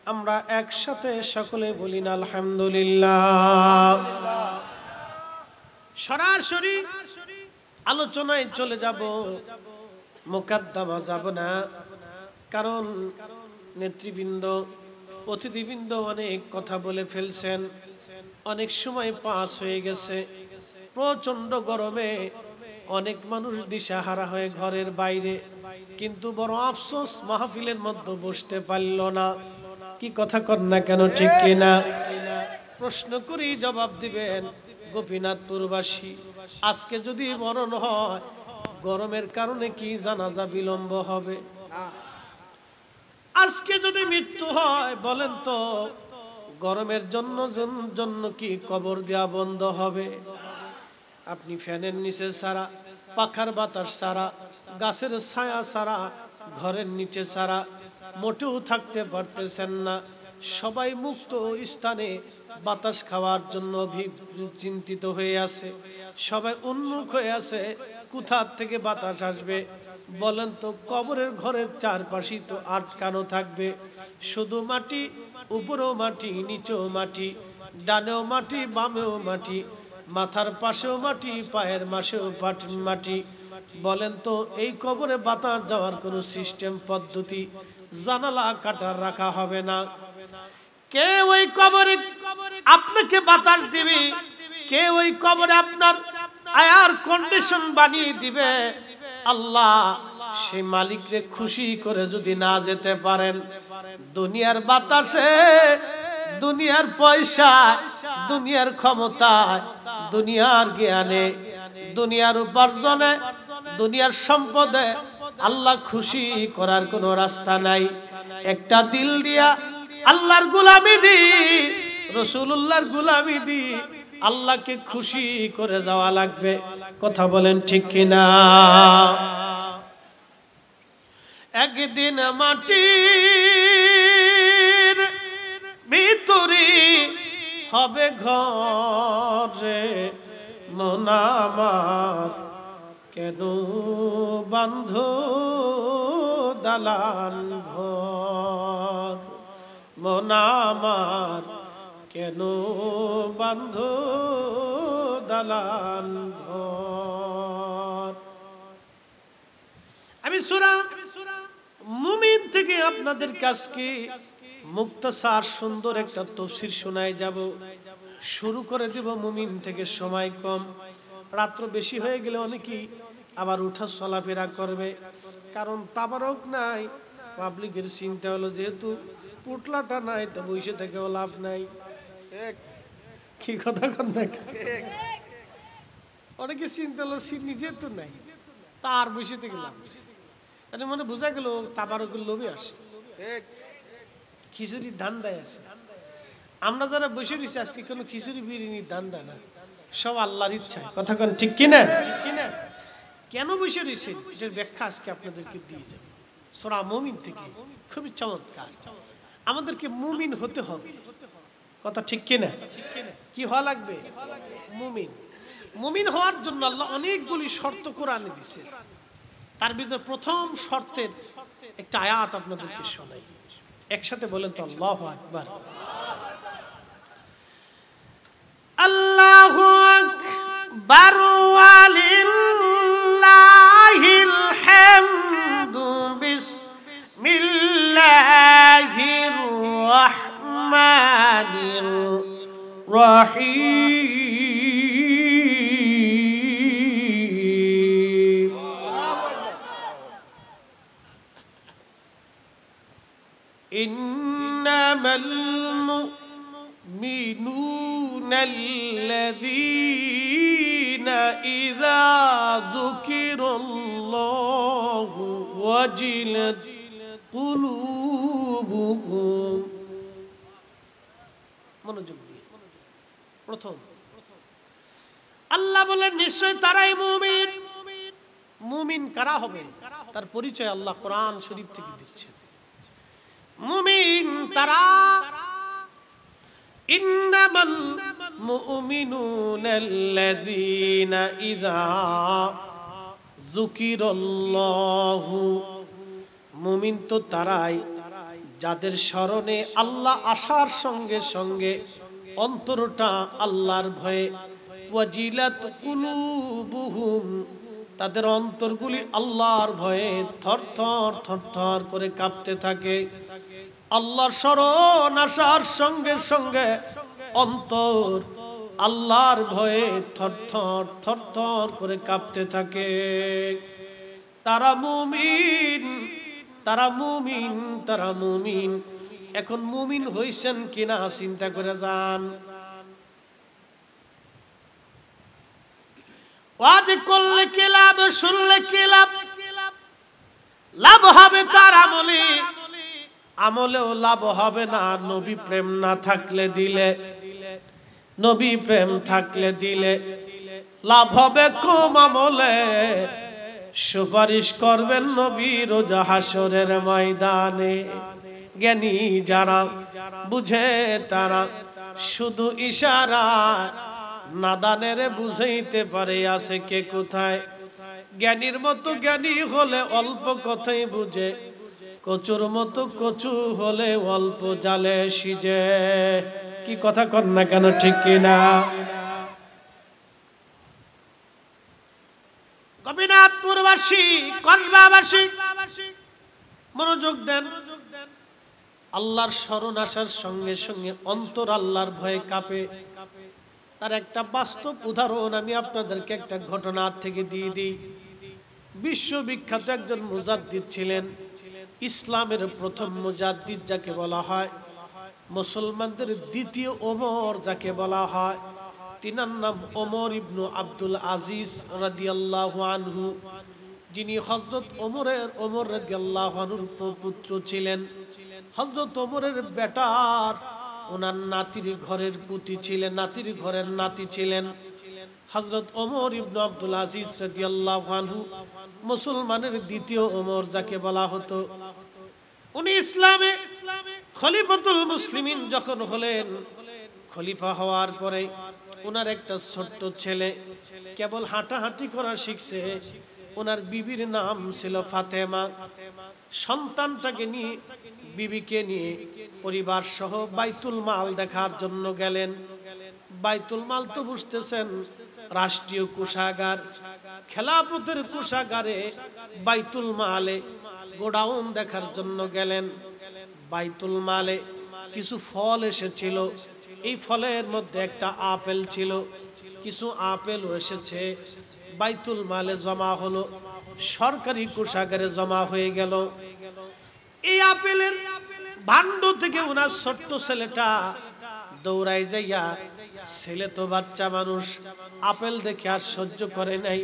আমরা একসাথে সকলে বলি না আলহামদুলিল্লাহ। সরাসরি আলোচনায় চলে যাব, মুকাদ্দমা যাব না, কারণ নেতৃবৃন্দ অতিথিবৃন্দ অনেক কথা বলে ফেলছেন, অনেক সময় পাস হয়ে গেছে। প্রচন্ড গরমে অনেক মানুষ দিশাহারা হয়ে ঘরের বাইরে, কিন্তু বড় আফসোস মাহফিলের মধ্যে বসতে পারল না। কি কথা কর না কেন, ঠিক কিনা? প্রশ্ন করি, জবাব দিবেন। গোপীনাথপুরবাসী, আজকে যদি মরণ হয়, গরমের কারণে কি জানাজা বিলম্ব হবে? আজকে যদি মৃত্যু হয়, বলেন তো গরমের জন্য কি কবর দেয়া বন্ধ হবে? আপনি ফ্যানের নিচে ছাড়া, পাখার বাতাস ছাড়া, গাছের ছায়া ছাড়া, ঘরের নিচে ছাড়া মোটেও থাকতে পারতেছেন না। সবাই মুক্ত স্থানে বাতাস খাওয়ার জন্য চিন্তিত হয়ে আছে, সবাই উন্মুখ হয়ে আছে কোথা থেকে বাতাস আসবে। বলেন তো কবরের ঘরের চারপাশে তো আটকানো থাকবে, শুধু মাটি, উপরেও মাটি, নিচেও মাটি, ডানেও মাটি, বামেও মাটি, মাথার পাশেও মাটি, পায়ের মাসেও মাটি। বলেন তো এই কবরে বাতাস যাওয়ার কোনো সিস্টেম পদ্ধতি, জানালা কাটার রাখা হবে না। কে ওই কবরে আপনাকে বাতাস দিবে? কে ওই কবরে আপনার এয়ার কন্ডিশন বানিয়ে দিবে? আল্লাহ। সে মালিককে খুশি করে যদি না যেতে পারেন, দুনিয়ার বাতাসে, দুনিয়ার পয়সা, দুনিয়ার ক্ষমতায়, দুনিয়ার জ্ঞানে, দুনিয়ার উপার্জনে, দুনিয়ার সম্পদে আল্লাহ খুশি করার কোনো রাস্তা নাই। একটা দিল দিয়া আল্লাহর গোলামি দি, রাসূলুল্লাহর গোলামি দি আল্লাহকে খুশি করে যাওয়া লাগবে। কথা বলেন ঠিক কিনা? একদিন মাটির ভিতরে হবে ঘরে, মন আমার কেন বান্ধ দালান ঘর, মন আমার কেন বান্ধ দালান ঘর। আমি সূরা মুমিন থেকে আপনাদের কাছে মুক্তাসার সুন্দর একটা তাফসীর শোনায় যাব। শুরু করে দেব মুমিন থেকে, সময় কম, রাত্র বেশি হয়ে গেলে অনেকেই আবার উঠা চলাফেরা করবে, কারণ তাবারক নাই। পাবলিকের চিন্তা হলো যেহেতু পুটলাটা নাই, তো বসে থেকেও লাভ নাই। কি কথা কন না? অনেকে চিন্তা হলো নিজে তো নাই, তার বসে থেকে লাভ। তাহলে মনে বোঝা গেল তাবারকের লোভে আসে, খিচুড়ির ধান দেয় আসে। আমরা যারা বসে রয়েছি আজকে কোনো খিচুড়ি বিরিয়ানির ধান দেয় না, সব আল্লাহর ইচ্ছায়। কথা কন ঠিক কিনা? কেন বসে রয়েছেন এটার ব্যাখ্যা আজকে আপনাদেরকে দিয়ে যাব সূরা মুমিন থেকে। খুবই চমৎকার। আমাদেরকে মুমিন হতে হবে, কথা ঠিক কিনা? কি হওয়া লাগবে? মুমিন। মুমিন হওয়ার জন্য আল্লাহ অনেকগুলি শর্ত কোরআনে দিয়েছেন। তার ভিতরে প্রথম শর্তের একটা আয়াত আপনাদেরকে শোনাই, একসাথে বলেন তো আল্লাহু আকবার। আল্লাহু আকবার ওয়ালিল্লাহিল হামদু, বিসমিল্লাহির রাহমানির রহিম। ইন্নামাল মুমিনুনা আল্লাযীনা ইযা যুকিরাল্লাহু ওয়াজিলাত কুলুবুহুম। মনোযোগ দিয়ে প্রথম আল্লাহ বলেন নিশ্চয় তারাই মুমিন। মুমিন কারা হবে তার পরিচয় আল্লাহ কোরআন শরীফ থেকে দিচ্ছেন। মুমিন তারা, ইন্নামাল মুমিনুনাল্লাযীনা ইযা যুকিরাল্লাহু, মুমিন তো তারাই যাদের স্মরণে আল্লাহ আসার সঙ্গে সঙ্গে অন্তরটা আল্লাহর ভয়ে ওয়াজিলাত কুলুবুহুম, তাদের অন্তরগুলি আল্লাহর ভয়ে থরথর থরথর করে কাঁপতে থাকে। আল্লাহর স্মরণ আসার সঙ্গে সঙ্গে অন্তর আল্লাহর ভয়ে থরথর থরথর করে কাঁপতে থাকে। তারা মুমিন, তারা মুমিন, তারা মুমিন। এখন মুমিন হইছেন কিনা চিন্তা করে যান। ওয়াজ করলে কি লাভ, শুনলে কি লাভ? লাভ হবে তার আমলে, আমলেও লাভ হবে না নবী প্রেম না থাকলে দিলে। নবী প্রেম থাকলে দিলে লাভ হবে কম আমলে। সুপারিশ করবেন নবী রোজ হাসরের ময়দানে। জ্ঞানী যারা বুঝে তারা শুধু ইশারা নাদানের বুঝাইতে পারে আছে কে কোথায়। জ্ঞানীর মতো জ্ঞানী হলে অল্প কথাই বুঝে, কচুর মতো কচু হলে অল্প জালে সিজে। কি কথা কন না কেন, ঠিক কিনা? গোপীনাথপুরবাসী, কসবাবাসী মনোযোগ দেন। আল্লাহর স্মরণ আসার সঙ্গে সঙ্গে অন্তর আল্লাহর ভয়ে কাঁপে। তার একটা বাস্তব উদাহরণ আমি আপনাদেরকে একটা ঘটনা থেকে দিয়ে দিই। বিশ্ববিখ্যাত একজন মুজাদ্দিদ ছিলেন, ইসলামের প্রথম মুজাদ্দিদ যাকে বলা হয়, মুসলমানদের দ্বিতীয় ওমর যাকে বলা হয়, তিনার নাম ওমর ইবনু আব্দুল আজিজ রাদিয়াল্লাহু আনহু, যিনি হযরত ওমর রাদিয়াল্লাহু আনহুর পুত্র ছিলেন। হযরত ওমরের বেটার ওনার নাতির ঘরের পুতি ছিলেন, নাতির ঘরের নাতি ছিলেন হযরত ওমর ইবনু আব্দুল আজিজ রাদিয়াল্লাহু আনহু, মুসলমানের দ্বিতীয় ওমর যাকে বলা হতো। উনি ইসলামে খলিফাতুল মুসলিমিন যখন হলেন, খলিফা হওয়ার পরে ওনার একটা ছোট্ট ছেলে কেবল হাঁটাহাঁটি করা শিখছে। ওনার বিবির নাম ছিল ফাতেমা। সন্তানটাকে নিয়ে, বিবিকে নিয়ে পরিবার সহ বাইতুল মাল দেখার জন্য গেলেন। বাইতুল মাল তো বুঝতেছেন, রাষ্ট্রীয় কোষাগার, খেলাফতের কোষাগারে বাইতুল মালে গোডাউন দেখার জন্য গেলেন। বাইতুল মালে কিছু ফল এসেছিল, এই ফলের মধ্যে একটা আপেল ছিল। কিছু আপেল এসেছে, বাইতুল মালে জমা হলো, সরকারি কোষাগারে জমা হয়ে গেল। এই আপেলের ভাণ্ড থেকে ওনার ছোট্ট ছেলেটা দৌড়াই যাইয়া, ছেলে তো বাচ্চা মানুষ, আপেল দেখে আর সহ্য করে নাই,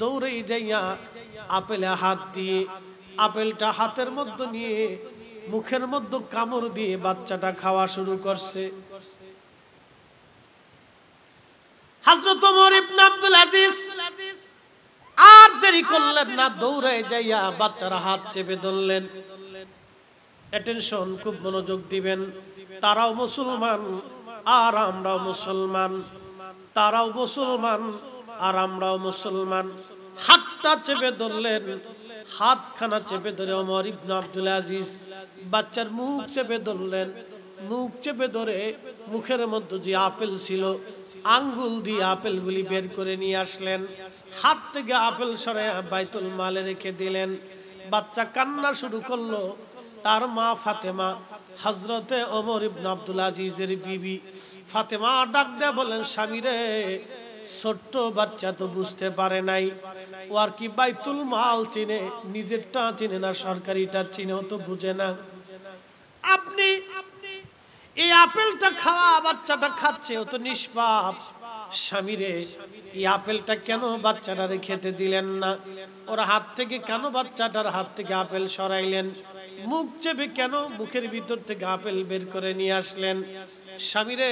দৌড়াই যাইয়া আপেলে হাত দিয়ে আপেলটা হাতের মধ্যে নিয়ে মুখের মধ্যে কামড় দিয়ে বাচ্চাটা খাওয়া শুরু করছে। হযরত ওমর ইবনে আব্দুল আজিজ আর দেরি করলেন না, দৌড়ায় যাইয়া বাচ্চার হাত চেপে ধরলেন। অ্যাটেনশন, খুব মনোযোগ দিবেন। তারাও মুসলমান আর আমরাও মুসলমান, তারাও মুসলমান আর আমরাও মুসলমান। হাতটা চেপে ধরলেন, হাতখানা চেপে ধরে ওমর ইবনে আব্দুল আজিজ বাচ্চার মুখ চেপে ধরলেন। মুখ চেপে ধরে মুখের মধ্যে যে আপেল ছিল, আঙ্গুল দিয়ে আপেলগুলি বের করে নিয়ে আসলেন। হাত থেকে আপেল সরাইয়া বাইতুল মালে রেখে দিলেন। বাচ্চা কান্না শুরু করলো। তার মা ফাতেমা, হযরতে ওমর ইবনে আব্দুল আজিজের বিবি ফাতেমা ডাক দিয়ে বলেন, স্বামী রে, ছোট্ট বাচ্চা তো বুঝতে পারে নাই, ও আর কি বাইতুল মাল চিনে, নিজেরটা চিনে না, সরকারিটা চিনেও তো বুঝে না। আপনি এই আপেলটা খাওয়া, বাচ্চাটা খাচ্ছে, ও তো নিষ্পাপ। স্বামী রে, এই আপেলটা কেন বাচ্চাটারে খেতে দিলেন না? ওর হাত থেকে কেন, বাচ্চাটার হাত থেকে আপেল সরাইলেন? মুখ চেপে কেন মুখের ভিতর থেকে আপেল বের করে নিয়ে আসলেন? স্বামী রে,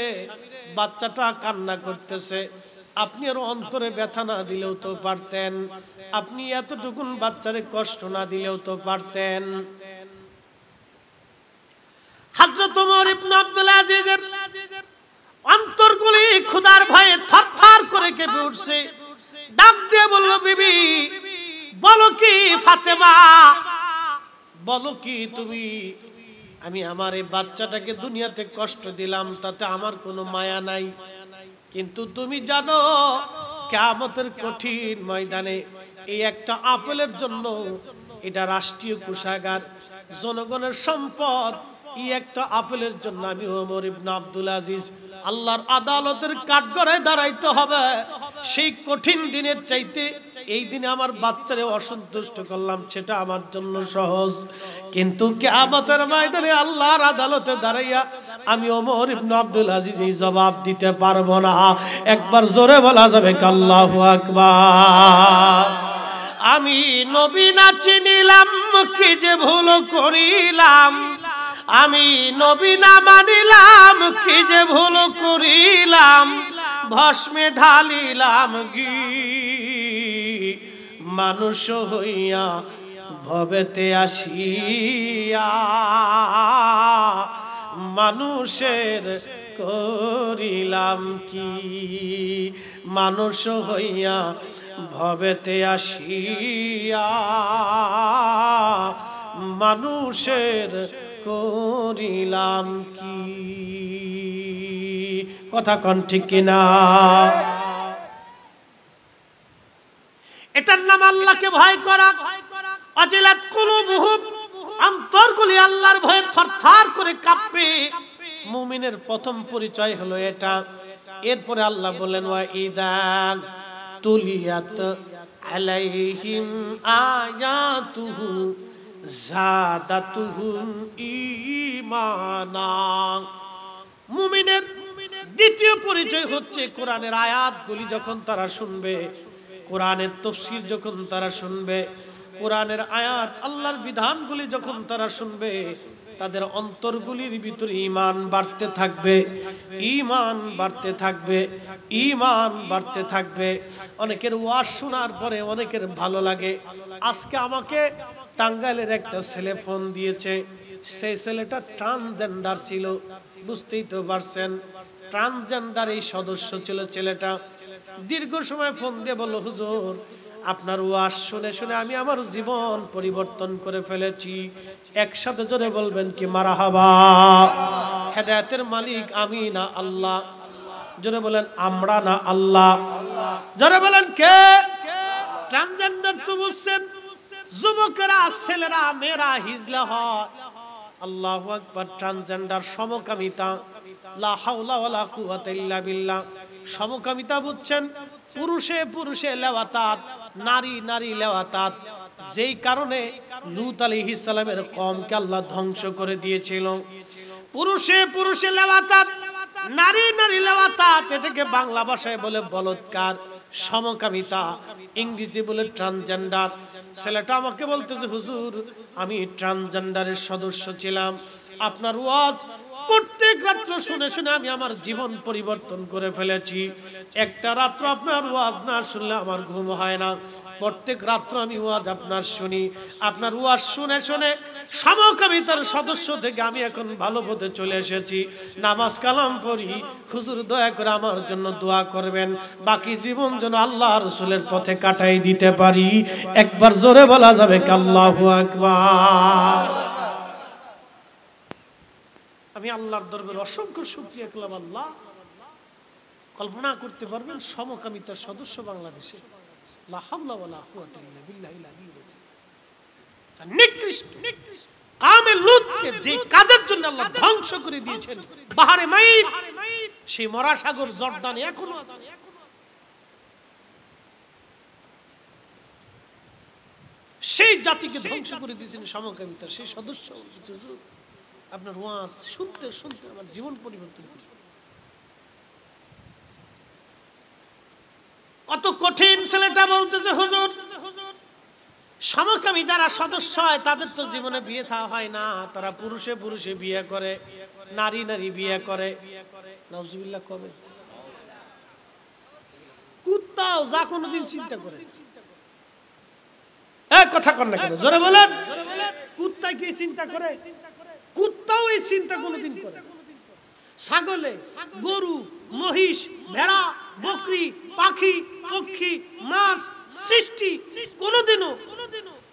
বাচ্চাটা কান্না করতেছে, আপনি আর অন্তরে ব্যথা না দিলেও তো পারতেন, আপনি এতটুকুন বাচ্চারে কষ্ট না দিলেও তো পারতেন। হযরত ওমর ইবনে আব্দুল আজিজের অন্তরগুলি ক্ষুধার ভয়ে থরথর করে কেঁপে উঠছে। ডাক দিয়ে বলল, বিবি বলো কি, ফাতেমা বলো কি, তুমি আমি আমার এই বাচ্চাটাকে দুনিয়াতে কষ্ট দিলাম, তাতে আমার কোনো মায়া নাই। কিন্তু তুমি জানো কিয়ামতের কঠিন ময়দানে এই একটা আপেলের জন্য, এটা রাষ্ট্রীয় কোষাগার, জনগণের সম্পদ, এই একটা আপেলের জন্য আমি ওমর ইবনে আব্দুল আজিজ আল্লাহর আদালতের কাঠগড়ায় দাঁড়াইতে হবে। সেই কঠিন দিনের চাইতে এই দিনে আমার বাচ্চারে অসন্তুষ্ট করলাম, সেটা আমার জন্য সহজ। কিন্তু কিয়ামতের ময়দানে আল্লাহর আদালতে দাঁড়াইয়া আমি ওমর ইবনে আব্দুল আজিজ এই জবাব দিতে পারবো না। একবার জোরে বলা যাবে আল্লাহু আকবার। আমি নবী না চিনিলাম, কি যে ভুল করিলাম। আমি নবী না মানিলাম, কি যে ভুল করিলাম। ভস্মে ঢালিলাম ঘি, মানুষ হইয়া ভবেতে আসিয়া মানুষের করিলাম কি। মানুষ হইয়া ভবেতে আসিয়া মানুষের করিলাম কি। কথা কোন ঠিক কিনা? এটার নাম আল্লাহকে ভয় করা। অজিলাত কুলুবুহুম, অন্তরগুলি আল্লাহর ভয়ে থরথর করে কাঁপবে। মুমিনের প্রথম পরিচয় হলো এটা। এরপরে আল্লাহ বলেন ওয়া ইদা তুলিয়াত আলাইহিম আয়াতুহু যাদাতুহুম ঈমানা। মুমিনের দ্বিতীয় পরিচয় হচ্ছে কোরআনের আয়াতগুলি যখন তারা শুনবে, কোরআনের তাফসীর যখন তারা শুনবে, কোরআনের আয়াত আল্লাহর বিধানগুলি যখন তারা শুনবে, তাদের অন্তরগুলির ভিতরে ঈমান বাড়তে থাকবে, ঈমান বাড়তে থাকবে, ঈমান বাড়তে থাকবে। অনেকের ওয়াজ শোনার পরে অনেকের ভালো লাগে। আজকে আমাকে টাঙ্গাইলের একটা ছেলে ফোন দিয়েছে। সেই ছেলেটা ট্রান্সজেন্ডার ছিল, বুঝতেই তো পারছেন। ট্রান্সজেন্ডার এই সদস্য ছিল ছেলেটা। দীর্ঘ সময় ফোন দিয়ে বলল, হুজুর আপনার ওয়াজ শুনে শুনে আমি আমার জীবন পরিবর্তন করে ফেলেছি। একসাথে জোরে বলবেন কি মারহাবা। হেদায়েতের মালিক আমি না আল্লাহ? জোরে বলেন আমরা না আল্লাহ? জোরে বলেন কে? ট্রান্সজেন্ডার তো বুঝছেন, যুবকেরা, ছেলেরা, মেয়েরা হিজলা হয়। আল্লাহু আকবার। ট্রান্সজেন্ডার সমকামিতা, লা হাওলা ওয়ালা কুওয়াতা ইল্লা বিল্লাহ। সমকামিতা বুঝছেন, পুরুষে পুরুষে লেওয়াতাত, নারী নারী লেওয়াতাত। যেই কারণে লূত আলাইহিস সালামের কওমকে আল্লাহ ধ্বংস করে দিয়েছিল। পুরুষে পুরুষে লেওয়াতাত, নারী নারী লেওয়াতাত, এটাকে বাংলা ভাষায় বলে বলৎকার, সমকামিতা, ইংরেজি বলে ট্রান্সজেন্ডার। ছেলেটা আমাকে বলতেছে, হুজুর আমি ট্রান্সজেন্ডারের সদস্য ছিলাম, আপনার ওয়াজ প্রত্যেক রাত্র শুনে শুনে আমি আমার জীবন পরিবর্তন করে ফেলেছি। একটা রাত্র আপনার ওয়াজ না শুনলে আমার ঘুম হয় না। প্রত্যেক রাত্র আমি ওয়াজ আপনার শুনি। আপনার ওয়াজ শুনে শুনে সমকামিতার সদস্য থেকে আমি এখন ভালো পথে চলে এসেছি। নামাজ কালাম পড়ি। হুজুর দয়া করে আমার জন্য দোয়া করবেন, বাকি জীবন যেন আল্লাহ রাসূলের পথে কাটাই দিতে পারি। একবার জোরে বলা যাবে আল্লাহু আকবার। আমি আল্লাহর দরবারে অসংখ্য শুকরিয়া করলাম। আল্লাহ, কল্পনা করতে পারবেন সমকামিতার সদস্য বাংলাদেশে, লা হাওলা ওয়ালা কুওয়াতা ইল্লা বিল্লাহিল আলিয়্যিল আযীম। নিকৃষ্ট কামে লূতকে যে কাজের জন্য আল্লাহ ধ্বংস করে দিয়েছেন, বাহারে মাইত, সেই মরা সাগর জর্দানে এখনো আছে। সেই জাতিকে ধ্বংস করে দিয়েছেন সমকামিতার সেই সদস্য। আপনার ওয়াজ শুনতে শুনতে আমার জীবন পরিবর্তন হয়েছে। কত কঠিন। ছেলেটা বলতেছে, হুজুর সমকামী যারা সদস্য হয় তাদের তো জীবনে বিয়ে থাওয়া হয় না, তারা পুরুষে পুরুষে বিয়ে করে, নারী নারী বিয়ে করে। নাউজুবিল্লাহ। কবে কুত্তাও যা কোনোদিন চিন্তা করে? এক কথা কর না কেন, জোরে বলেন। কুত্তা কি চিন্তা করে? কুত্তাও এই চিন্তা কোনোদিন করে? ছাগলে, গরু, মহিষ, ভেড়া, বকরি, পাখি, পক্ষী, মাছ সৃষ্টি কোনোদিনও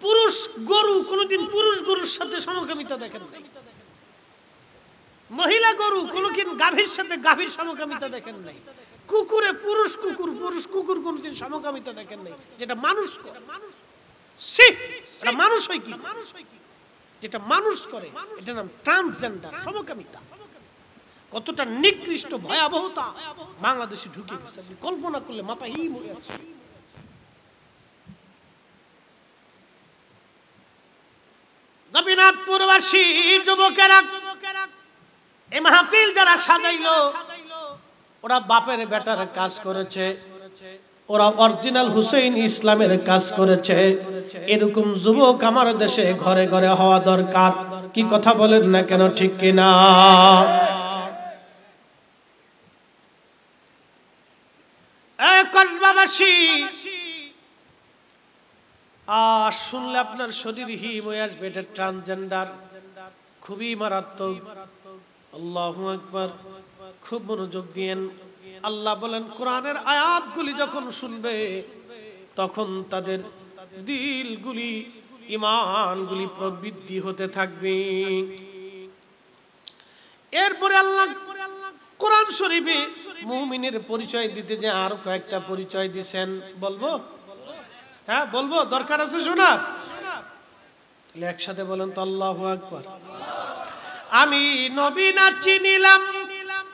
পুরুষ গরু কোনোদিন পুরুষ গরুর সাথে সমকামিতা দেখেন নাই। মহিলা গরু কোনদিন গাভীর সাথে গাভীর সমকামিতা দেখেন নাই, কুকুরে পুরুষ কুকুর কোনদিন সমকামিতা দেখেন নাই, যেটা মানুষ করে। এটা মানুষ হয় কি? যেটা মানুষ করে এটা নাম ট্রান্সজেন্ডার, সমকামিতা। কতটা নিকৃষ্ট ভয়াবহতা বাংলাদেশে ঢুকে গেছে, আপনি কল্পনা করলে মাথা হিম হয়ে আসে। গোপীনাথপুরবাসী যুবকেরা এই মাহফিল যারা সাজাইলো, ওরা বাপের বেটার কাজ করেছে, ওরা অরিজিনাল হুসেইন ইসলামের কাজ করেছে। এরকম যুবক আমার দেশে ঘরে ঘরে হওয়া দরকার। কি কথা বলেন না কেন, ঠিক কিনা? কসবাবাসী শুনলে আপনার শরীর হিম হয়ে আসবে। এটা ট্রান্সজেন্ডার, খুবই মারাত্মক। আল্লাহু আকবার। খুব মনোযোগ দিয়েন। আল্লাহ বলেন, কোরআনের আয়াতগুলি যখন শুনবে তখন তাদের দিলগুলি, ঈমানগুলি প্রবৃদ্ধি হতে থাকবে। এরপরে আল্লাহ কোরআন শরীফে মুমিনের পরিচয় দিতে যে আরো কয়েকটা পরিচয় দিবেন, বলবো? হ্যাঁ বলবো, দরকার আছে শোনা? তাহলে একসাথে বলেন তো আল্লাহু আকবার। আমি নবী না চিনিলাম,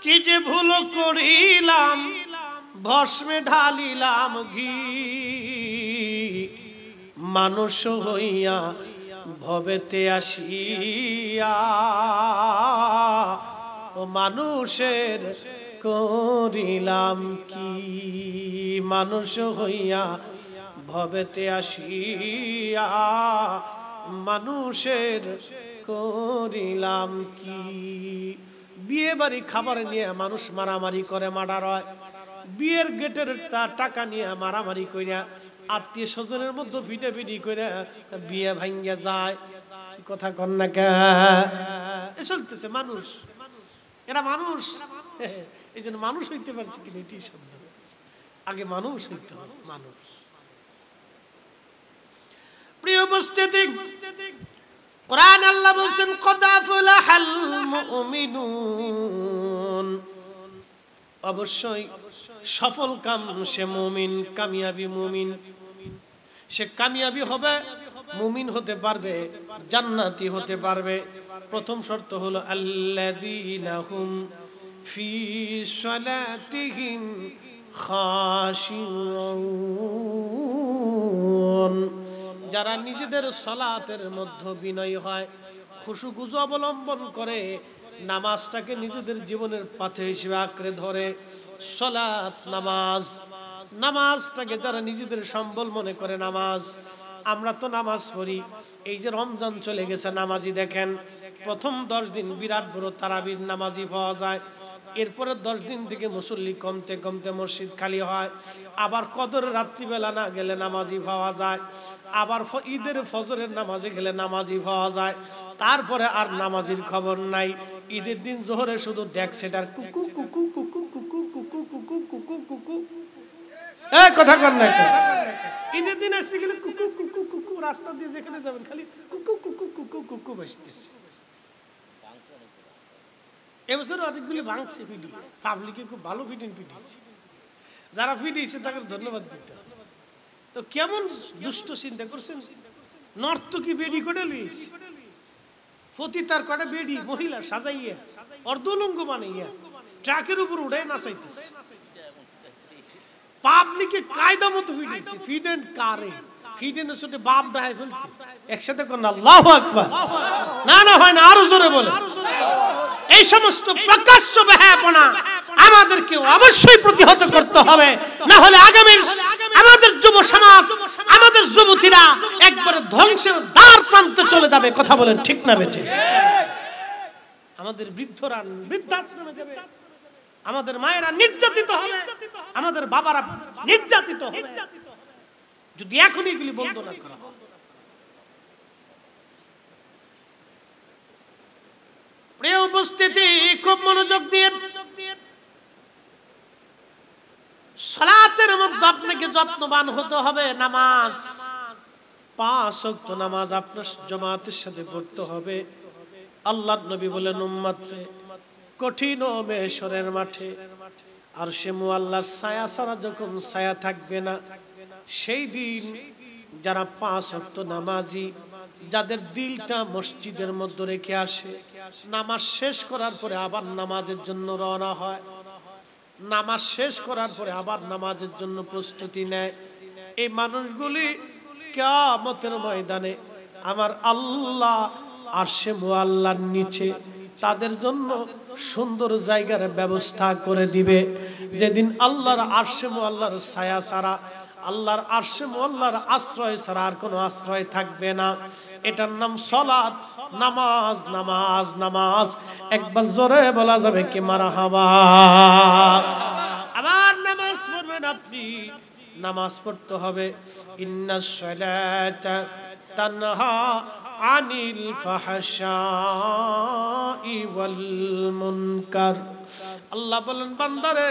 কি যে ভুল করিলাম, ভস্মে ঢালিলাম ঘি, মানুষ হইয়া ভবেতে আসিয়া ও মানুষের করিলাম কি, মানুষ হইয়া ভবেতে আসিয়া মানুষের করিলাম কি। বিয়ে বাড়ি খাবার নিয়ে মানুষ মারামারি করে, মার্ডার হয়। বিয়ের গেটের টাকা নিয়ে মারামারি কইরা, আত্মীয় স্বজনের মধ্যে ভিটাভিটি করে বিয়ে ভাঙ্গা যায়। কি কথা কন না কে? চলতেছে মানুষ, এরা মানুষ। এই জন্য মানুষ হইতে পারছে কিনা এটি সন্দেহ। আগে মানুষ হইতে হবে, মানুষ। প্রিয় উপস্থিতি, কোরআন আল্লাহ বলেন, কদ আফলাহাল মুমিনুন, অবশ্যই সফল কাম সে মুমিন, কামিয়াবি মুমিন। সে কামিয়াবি হবে, মুমিন হতে পারবে, জান্নাতি হতে পারবে। প্রথম শর্ত হলো আল্লাযীনা হুম ফি সালাতিহিম খাশিউন, যারা নিজেদের সালাতের মধ্যে বিনয়ী হয়, খুশুখুজু অবলম্বন করে, নামাজটাকে নিজেদের জীবনের পাথে হিসেবে আঁকড়ে ধরে। সালাত, নামাজ, নামাজটাকে যারা নিজেদের সম্বল মনে করে, নামাজ। আমরা তো নামাজ পড়ি, এই যে রমজান চলে গেছে, নামাজি দেখেন প্রথম 10 দিন বিরাট বড় তারাবির নামাজি পাওয়া যায়। এরপরে 10 দিন থেকে মুসল্লি কমতে কমতে মসজিদ খালি হয়। আবার কদর রাত্রিবেলা না গেলে নামাজি পাওয়া যায়। আবার ঈদের ফজরের নামাজে গেলে নামাজি পাওয়া যায়। তারপরে আর নামাজির খবর নাই। ঈদের দিন জোহরে শুধু ডেক সেটার কুকু কুকু কুকু কুকু কুকু কুকু কুকু কুকু। এই কথা কর না, ঈদের দিন আসলে গেলে কুকু কুকু কুকু, রাস্তা দিয়ে যেখানে যাবেন খালি কুকু কুকু কুকু কুকু বাজতেছে। এবছর অনেকগুলি ভাঙছে পিডি, পাবলিকে খুব ভালো ফিটিং পিটিয়েছে। যারা পিটিয়েছে তাকে ধন্যবাদ দিতে হবে। তো কেমন দুষ্ট চিন্তা করছেন, নর্তকী বেডি করে লিস, পতিতার কটা বেডি মহিলা সাজাইয়া অর্ধলঙ্গ বানাইয়া ট্রাকের উপর উড়ে নাচাইতেছে। পাবলিকে কায়দা মতো ফিটিয়েছে, ফিডেন কারে ফিডেনের সাথে বাপ ডাহাই ফেলছে। একসাথে কোন আল্লাহু আকবার। না না হয় না, আরো জোরে বলে। এই সমস্ত প্রকাশ্য বেহায়াপনা আমাদেরকে অবশ্যই প্রতিহত করতে হবে, না হলে আগামী আমাদের যুব সমাজ, আমাদের যুবতীরা একবারে ধ্বংসের দ্বার প্রান্তে চলে যাবে। কথা বলেন ঠিক না বেঠিক? আমাদের বৃদ্ধরা বৃদ্ধাশ্রমে যাবে, আমাদের মায়েরা নির্যাতিত হবে, আমাদের বাবারা নির্যাতিত হবে যদি এখন এগুলি বন্ধ না করা হয়। প্রিয় উপস্থিতি, খুব মনোযোগ দিয়ে সালাতের মধ্যে আপনাকে যত্নবান হতে হবে। নামাজ, 5 ওয়াক্ত নামাজ আপনার জামাতের সাথে পড়তে হবে। আল্লাহর নবী বলেন, উম্মত রে কঠিন ও মেশরের মাঠে আরশে মুআল্লার ছায়া ছাড়া যখন ছায়া থাকবে না, সেই দিন যারা 5 ওয়াক্ত নামাজি, যাদের দিলটা মসজিদের মধ্যে রেখে আসে, নামাজ শেষ করার পরে আবার নামাজের জন্য রওনা হয়, নামাজ শেষ করার পরে আবার নামাজের জন্য প্রস্তুতি নেয়, এই মানুষগুলি কিয়ামতের ময়দানে আমার আল্লাহ আরশে মুআল্লার নিচে তাদের জন্য সুন্দর জায়গার ব্যবস্থা করে দিবে। যেদিন আল্লাহর আরশে মুআল্লার ছায়া ছাড়া, আল্লাহর আরশে মুআল্লার আশ্রয় ছাড়া আর কোনো আশ্রয় থাকবে না। এটার নাম সালাত, নামাজ। নামাজ নামাজ একবার জোরে বলা যাবে কি মারহাবা। আবার নামাজ পড়বেন আপনি, নামাজ পড়তে হবে। ইন্নাস সালাতা তানহা আনিল ফাহশাই ওয়াল মুনকার। আল্লাহ বলেন বান্দারে,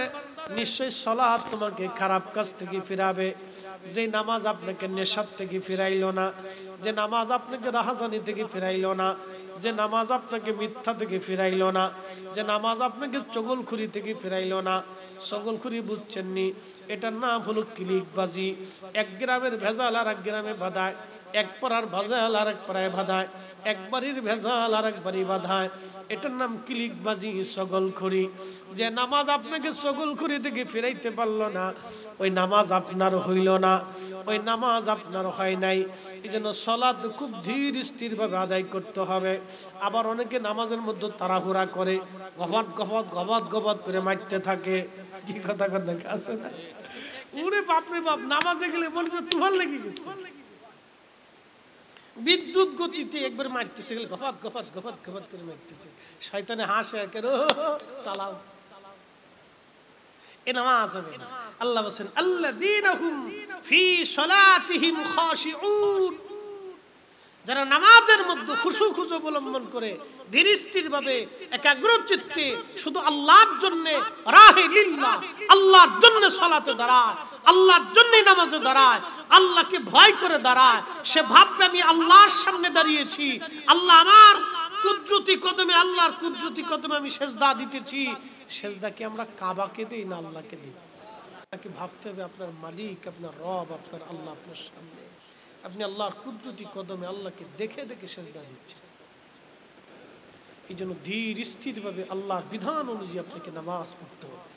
নিশ্চয় সালাত তোমাকে খারাপ কাজ থেকে ফিরাবে। যে নামাজ আপনাকে নেশার থেকে ফিরাইলো না, যে নামাজ আপনাকে রাহাজানি থেকে ফিরাইলো না, যে নামাজ আপনাকে মিথ্যা থেকে ফিরাইলো না, যে নামাজ আপনাকে চগলখুরি থেকে ফিরাইলো না। চগলখুরি বুঝছেননি, এটার নাম হলো ক্লিকবাজি। এক গ্রামের ভেজাল আর এক গ্রামে বাঁধায়, এক পাড়ার ভেজাল আর এক পাড়ায় বাঁধায়, এক বাড়ির ভেজাল আর এক বাড়ি বাঁধায়। এটার নাম ক্লিকবাজি, চগলখুরি। যে নামাজ আপনাকে চগলখুরি থেকে ফিরাইতে পারলো না, ওই নামাজ আপনার হইল না, ওই নামাজ আপনার হয় নাই। এই জন্য সালাত খুব ধীর স্থির ভাবে আদায় করতে হবে। আবার অনেকে নামাজের মধ্যে তাড়াহুড়া করে, গবাত গবাত গবাত গবাত করে মারতে থাকে। কি কথা কথা আছে না? ওরে বাপ রে বাপ, নামাজে গেলে মনে হয় তুফান লেগে গেছে, বিদ্যুৎ গতিতে একবার মারতেছে, গেলে গফাত গফাত গফাত গফাত করে মারতেছে। শয়তানে হাসে, চালাও, এ নামাজ হবে না। আল্লাহ বলেন আল্লাযীনা হুম ফি সালাতিহিম খাশিউন, যারা নামাজের মধ্যে খুশু অবলম্বন করে ধীর স্থির ভাবে একাগ্র চিত্তে শুধু আল্লাহর জন্য, রাহে লিল্লাহ, আল্লাহর জন্য সালাতে দাঁড়ায়, আল্লাহর জন্য নামাজে দাঁড়ায়, আল্লাহকে ভয় করে দাঁড়ায়। সে ভাববে আমি আল্লাহর সামনে দাঁড়িয়েছি, আল্লাহ আমার কুদরতি কদমে, আল্লাহর কুদরতি কদমে আমি সেজদা দিতেছি। সেজদা কি আমরা কাবাকে দেই না আল্লাহকে দিই? আপনাকে ভাবতে হবে আপনার মালিক, আপনার রব, আপনার আল্লাহ আপনার সামনে, আপনি আল্লাহর কুদরতি কদমে আল্লাহকে দেখে দেখে সেজদা দিচ্ছেন। এই জন্য ধীর স্থির ভাবে আল্লাহর বিধান অনুযায়ী আপনাকে নামাজ পড়তে হবে।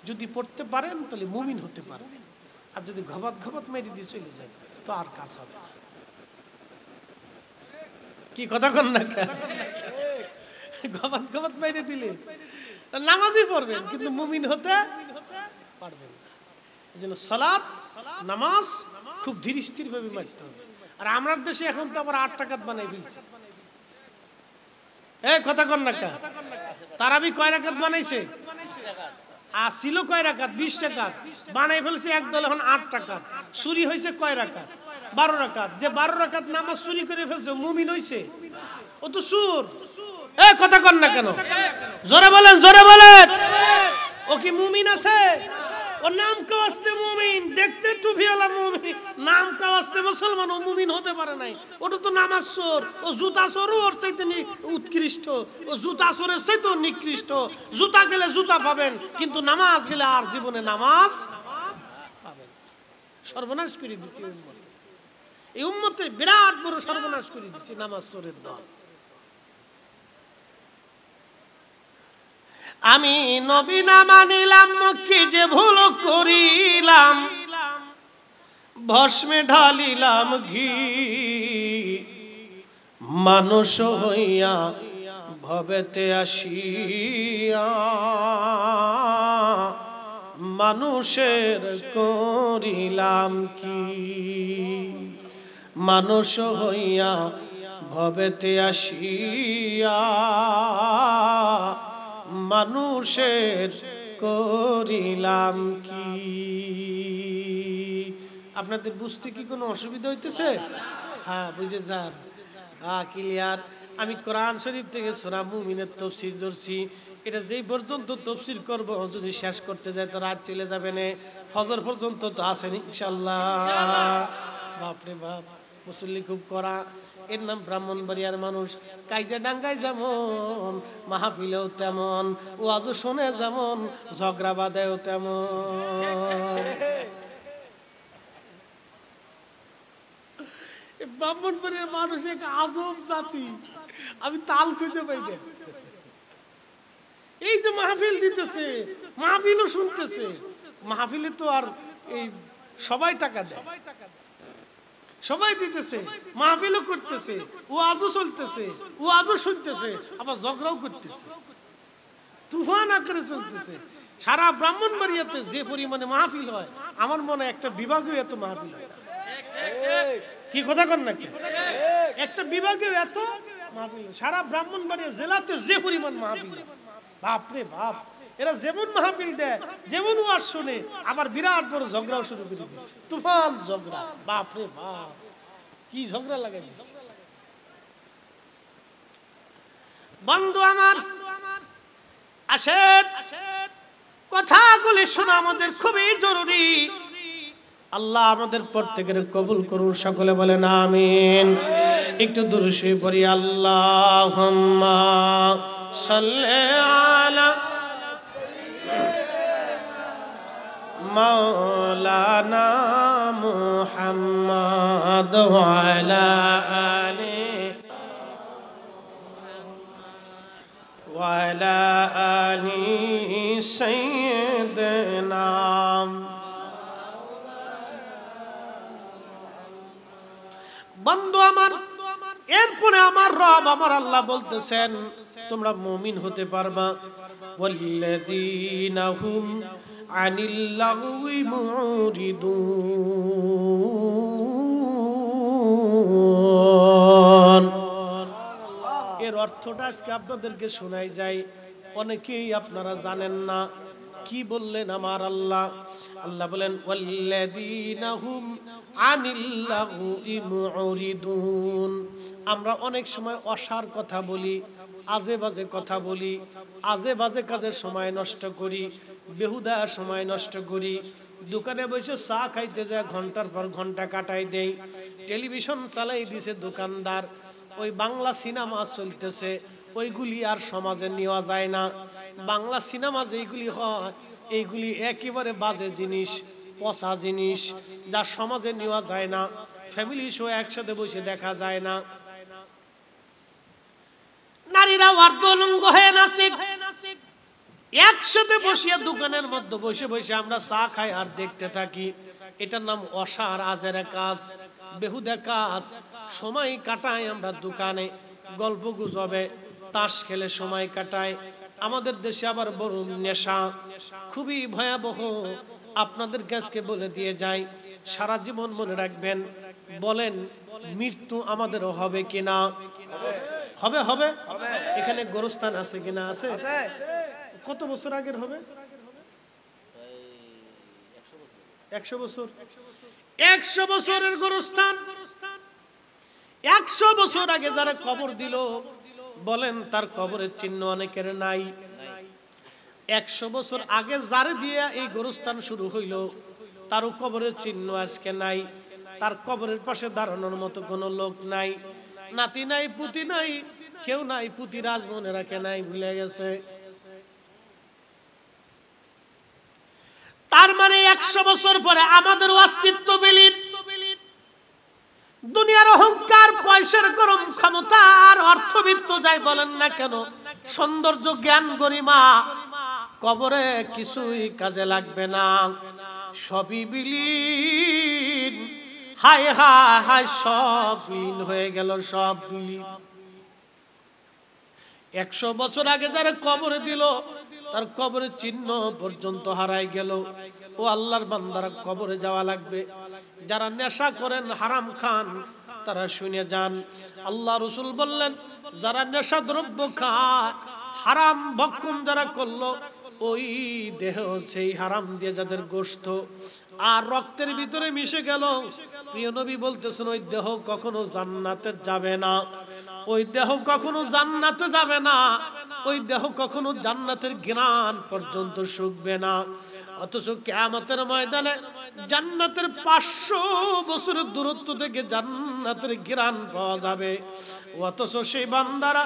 যদি পড়তে পারেন তাহলে মুমিন হতে পারবেন, আর যদি ঘবাত ঘবাত মেরে দিয়ে চলে যায় তো আর কাজ হবে না। কি কথা কন না? ঘবাত ঘবাত মেরে দিলে নামাজই পড়বেন কিন্তু মুমিন হতে পারবেন না। এই জন্য সালাত, নামাজ খুব ধীর স্থির ভাবে মারতে হবে। আর আমার দেশে এখন তো আবার 8 টাকাত বানাই ফেলছে। এই কথা কন না, তারাবি কয় রাকাত বানাইছে? আসিল কয় রাকাত? 20 টাকাত বানাই ফেলছে একদল, এখন 8 টাকা। চুরি হয়েছে কয় রাকাত? 12 রাকাত। যে 12 রাকাত নামাজ চুরি করে ফেলছে মুমিন হইছে? ও তো সুর। এই কথা কন না কেন? জোরে বলেন, জোরে বলেন। ও কি মুমিন আছে? ও নাম কাওয়াস্তে মুমিন, দেখতে টুপিওয়ালা মুমিন, নাম কাওয়াস্তে মুসলমান, ও মুমিন হতে পারে নাই। ওটা তো নামাজ চোর। ও জুতা চোরও ওর চাইতে উৎকৃষ্ট, ও জুতা চোরের চাইতেও নিকৃষ্ট। জুতা গেলে জুতা পাবেন, কিন্তু নামাজ গেলে আর জীবনে নামাজ পাবেন। সর্বনাশ করে দিচ্ছি উম্মত, এই উম্মতে বিরাট বড় সর্বনাশ করে দিচ্ছি নামাজ চোরের দল। আমি নবী না মানিলাম, কি যে ভুল করিলাম, ভস্মে ঢালিলাম ঘি, মানুষ হইয়া ভবেতে আসিয়া মানুষের করিলাম কি। মানুষ হইয়া ভবেতে আসিয়া মানুষের করিলাম কি। আপনাদের বুঝতে কি কোনো অসুবিধা হইতেছে? হ্যাঁ, বুঝে যান। হ্যাঁ, ক্লিয়ার। আমি কোরআন শরীফ থেকে সূরা মুমিনের তাফসীর ধরছি। এটা যেই পর্যন্ত তাফসীর করব, যদি শেষ করতে যায় তো রাত চলে যাবে না। ফজর পর্যন্ত তো আছেন ইনশাআল্লাহ। বাপরে বাপ, মুসল্লি খুব করা। এর নাম ব্রাহ্মণবাড়িয়ার মানুষ। কাইজা ডাঙ্গায় যেমন, মাহফিলেও তেমন, ওয়াজ শুনে যেমন, ঝগড়া বাঁধেও তেমন। ব্রাহ্মণবাড়িয়ার মানুষ এক আজব জাতি, আমি তাল খুঁজে পাই না। এই যে মাহফিল দিতেছে, মাহফিলও শুনতেছে, মাহফিলে তো আর এই সবাই টাকা দেয়, সবাই দিতেছে, মাহফিলও করতেছে, ওয়াজও চলতেছে, ওয়াজও শুনতেছে, আবার ঝগড়াও করতেছে, তুফান আকারে চলতেছে। সারা ব্রাহ্মণবাড়িয়াতে যে পরিমাণে মাহফিল হয়, আমার মনে একটা বিভাগীয় এত মাহফিল হয় না। কি কথা কন নাকি? একটা বিভাগীয় এত মাহফিল, সারা ব্রাহ্মণবাড়িয়া জেলাতে যে পরিমাণ মাহফিল, বাপরে বাপ। এরা যেমন মাহফিল দেয়, যেমন ওয়াজ শুনে, আবার বিরাট বড় ঝগড়াও শুরু করে দিচ্ছে, তুফান ঝগড়া, বাপরে বাপ, কি ঝগড়া লাগাই দিচ্ছে। বন্ধু আমার আসেন, কথাগুলি শোনা আমাদের খুবই জরুরি। আল্লাহ আমাদের প্রত্যেকের কবুল করুন, সকলে বলেন আমিন। একটু দুরূদ শরীফ পড়ি। আল্লাহুম্মা সাল্লি আলা মাওলানা মুহাম্মাদ ওয়া আলা আলি ওয়া আলা আলি সাইয়্যিদিনা। বন্ধু আমার, এরপরে আমার রব আমার আল্লাহ বলতেছেন তোমরা মুমিন হতে পারবা। ওয়াল্লাযীনা হুম আনিল লাগওয়ি মুরিদুন। এর অর্থটা আজকে আপনাদেরকে শোনাই যায়, অনেকেই আপনারা জানেন না। কি বললেন আমার আল্লাহ? আল্লাহ বলেন ওয়াল্লাযীনা হুম আনিল লাগওয়ি মুরিদুন। আমরা অনেক সময় অসার কথা বলি, আজে বাজে কথা বলি, আজে বাজে কাজে সময় নষ্ট করি, বেহুদা সময় নষ্ট করি। দোকানে বসে চা খাইতে যায় ঘন্টার পর ঘন্টা কাটাই দেই। টেলিভিশন চালাই দিছে দোকানদার, ওই বাংলা সিনেমা চলতেছে, ওইগুলি আর সমাজে নেওয়া যায় না। বাংলা সিনেমা যেইগুলি হয়, এইগুলি একেবারে বাজে জিনিস, পচা জিনিস, যা সমাজে নেওয়া যায় না। ফ্যামিলি শো একসাথে বসে দেখা যায় না। নারীরা অর্ধলঙ্গ হয়ে নাচে, একসাথে বসিয়া দোকানের মধ্যে বসে বসে আমরা চা খাই আর দেখতে থাকি। এটার নাম অসার, আজের কাজ, বেহুদা কাজ। সময় কাটাই আমরা দোকানে, গল্প গুজবে, তাস খেলে সময় কাটায়। আমাদের দেশে আবার বড় নেশা, খুবই ভয়াবহ। আপনাদের কাছে বলে দিয়ে যাই, সারা জীবন মনে রাখবেন। বলেন মৃত্যু আমাদেরও হবে কিনা? হবে, হবে। এখানে গোরস্থান আছে কিনা? আছে। কত বছর আগের হবে? 100 বছর। 100 বছরের গোরস্থান। 100 বছর আগে যারা কবর দিল, বলেন তার কবরের চিহ্ন অনেকের নাই। 100 বছর আগে যারে দিয়ে এই গোরস্থান শুরু হইল, তারও কবরের চিহ্ন আজকে নাই। তার কবরের পাশে দাঁড়ানোর মতো কোনো লোক নাই, নাতি নাই, পুতি নাই, কেউ নাই। পুতি রাজমনে রাখে নাই, ভুলে গেছে। তার মানে 100 বছর পরে আমাদের অস্তিত্ব বিলীন। দুনিয়ার অহংকার, পয়সার গরম, ক্ষমতা আর অর্থবিত্ত যাই বলেন না কেন, সৌন্দর্য, জ্ঞান, গরিমা, কবরে কিছুই কাজে লাগবে না, সবই বিলীন। হায় হায় হায়, সব বিলীন হয়ে গেল, সব বিলীন। 100 বছর আগে যারা কবরে দিল, তার কবরের চিহ্ন পর্যন্ত হারাই গেল। ও আল্লাহর বান্দারা, কবরে যাওয়া লাগবে। যারা নেশা করেন, হারাম খান, তারা শুনে যান। আল্লাহ রাসূল বললেন, যারা নেশা দ্রব্য খায়, হারাম ভক্ষণ যারা করলো, ওই দেহ সেই হারাম দিয়ে যাদের গোশত আর রক্তের ভিতরে মিশে গেল, প্রিয় নবী বলতেছেন ওই দেহ কখনো জান্নাতে যাবে না। ওই দেহ কখনো জান্নাতে যাবে না। ওই দেহ কখনো জান্নাতের ঘ্রাণ পর্যন্ত শুকবে না। অথচ কিয়ামতের ময়দানে জান্নাতের 500 বছরের দূরত্ব থেকে জান্নাতের ঘ্রাণ পাওয়া যাবে, অথচ সেই বান্দারা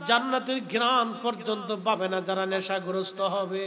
জান্নাতের ঘ্রাণ পর্যন্ত পাবে না যারা নেশাগ্রস্ত হবে।